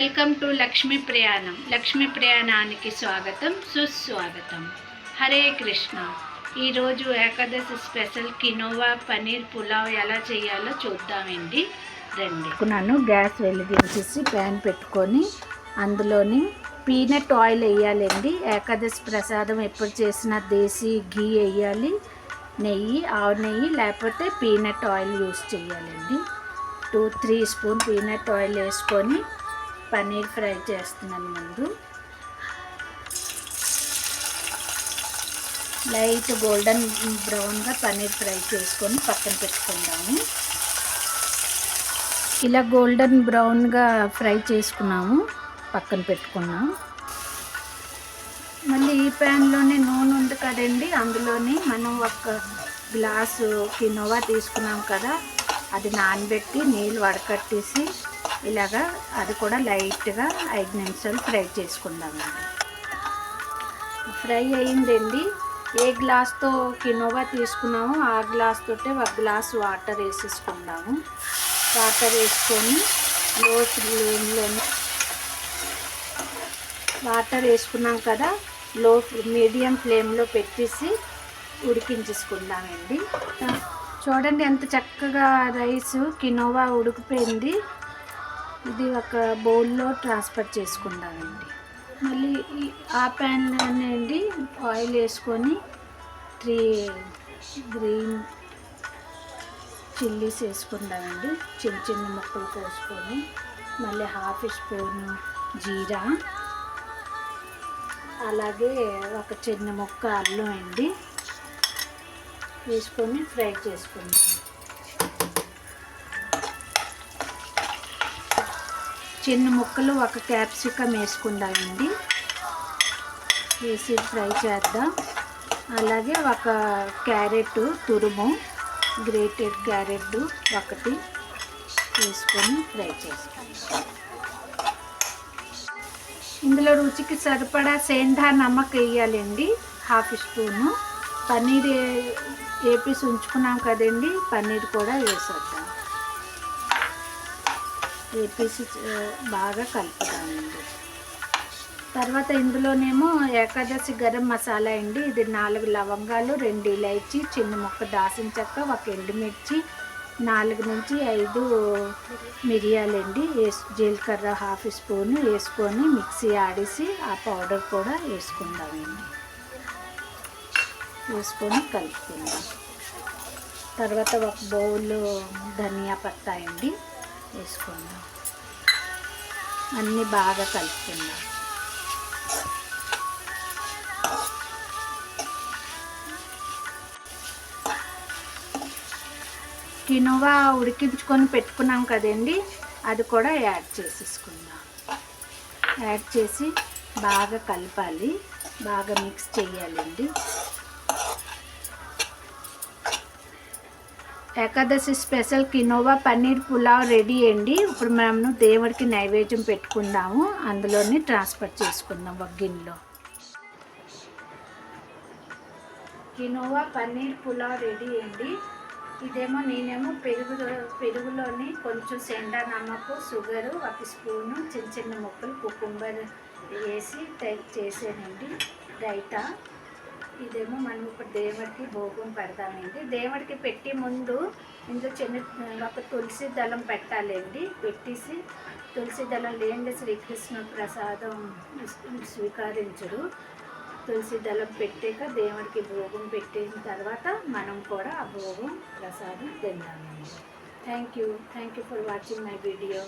Welcome to Lakshmi ప్రయాణం. లక్ష్మీ ప్రయాణానికి స్వాగతం, సుస్వాగతం. హరే కృష్ణ. ఈరోజు ఏకాదశి స్పెషల్ కినోవా పనీర్ పులావ్ ఎలా చేయాలో చూద్దామండి. రండి. నన్ను గ్యాస్ వెలిగించేసి ప్యాన్ పెట్టుకొని అందులోని పీనట్ ఆయిల్ వేయాలండి. ఏకాదశి ప్రసాదం ఎప్పుడు చేసినా దేశీ ఘీ వేయాలి, నెయ్యి, ఆవు నెయ్యి లేకపోతే పీనట్ ఆయిల్ యూస్ చేయాలండి. 2-3 స్పూన్ పీనట్ ఆయిల్ వేసుకొని పన్నీర్ ఫ్రై చేస్తున్నాను. ముందు లైట్ గోల్డెన్ బ్రౌన్గా పన్నీర్ ఫ్రై చేసుకొని పక్కన పెట్టుకుందాము. ఇలా గోల్డెన్ బ్రౌన్గా ఫ్రై చేసుకున్నాము, పక్కన పెట్టుకున్నాం. మళ్ళీ ఈ ప్యాన్లోనే నూనె ఉంది కదండి, అందులోని మనం 1 గ్లాసు కినోవా తీసుకున్నాం కదా, అది నానబెట్టి నీళ్ళు వడకట్టేసి ఇలాగా అది కూడా లైట్గా 5 నిమిషాలు ఫ్రై చేసుకుందామండి. ఫ్రై అయిందండి. ఏ గ్లాస్తో కినోవా తీసుకున్నామో ఆ గ్లాస్ తోటే 1 గ్లాస్ వాటర్ వేసేసుకుందాము. వాటర్ వేసుకొని లో ఫ్లేమ్లోనే వాటర్ వేసుకున్నాం కదా, మీడియం ఫ్లేమ్లో పెట్టేసి ఉడికించేసుకుందామండి. చూడండి ఎంత చక్కగా రైస్ కినోవా ఉడికిపోయింది. ఇది ఒక బౌల్లో ట్రాన్స్ఫర్ చేసుకుందామండి. మళ్ళీ ఆ ప్యాన్లోనే అండి ఆయిల్ వేసుకొని 3 గ్రీన్ చిల్లీస్ వేసుకుందామండి, చిన్న చిన్న ముక్కలు కోసుకొని. మళ్ళీ 1/2 స్పూను జీరా, అలాగే ఒక చిన్న ముక్క అల్లం అండి వేసుకొని ఫ్రై చేసుకుందాం. చిన్న ముక్కలు 1 క్యాప్సికమ్ వేసుకుందామండి, వేసి ఫ్రై చేద్దాం. అలాగే 1 క్యారెట్ తురుము, గ్రేటెడ్ క్యారెట్ 1 వేసుకొని ఫ్రై చేసుకుందాం. ఇందులో రుచికి సరిపడా సేంధా నమక్ వేయాలండి, 1/2 స్పూను. పన్నీర్ వేపేసి ఉంచుకున్నాం కదండి, పన్నీర్ కూడా వేసేద్దాం. వేపేసి బాగా కలుపుదామండి. తర్వాత ఇందులోనేమో ఏకాదశి గరం మసాలా అండి, ఇది 4 లవంగాలు, 2 ఇలాచీ, చిన్న ముక్క దాల్చిన చెక్క, 1 ఎండుమిర్చి, 4 నుంచి 5 మిరియాలండి, జీలకర్ర 1/2 స్పూను వేసుకొని మిక్సీ ఆడేసి ఆ పౌడర్ కూడా వేసుకుందామండి. వేసుకొని కలుపుకుందాం. తర్వాత 1 బౌల్ ధనియా పత్తా అండి వేసుకుందాం. అన్నీ బాగా కలుపుకుందాం. కినోవా ఉడికించుకొని పెట్టుకున్నాం కదండి, అది కూడా యాడ్ చేసేసుకుందాం. యాడ్ చేసి బాగా కలపాలి, బాగా మిక్స్ చేయాలండి. Ekadashi special quinoa paneer pulao ready అండి. ఇప్పుడు మేము దేవుడికి నైవేద్యం పెట్టుకుందాము, అందులోని ట్రాన్స్ఫర్ చేసుకుందాం 1 గిన్నెలో. కినోవా పన్నీర్ పులావ్ రెడీ అండి. ఇదేమో నేనేమో పెరుగులోని కొంచెం సెండా నమకు, షుగరు 1 స్పూను, చిన్న చిన్న ముక్కలు కుకుంబర్ వేసి చేసానండి రైతా. ఇదేమో మనం ఇప్పుడు దేవుడికి భోగం పెడతామండి. దేవుడికి పెట్టి ముందు ఇందులో చిన్న 1 తులసి దళం పెట్టాలండి. పెట్టేసి తులసి దళం లేని శ్రీకృష్ణ ప్రసాదం స్వీకరించడు. తులసి దళం పెట్టాక దేవుడికి భోగం పెట్టిన తర్వాత మనం కూడా ఆ భోగం ప్రసాదం తిందామండి. Thank you for watching my video.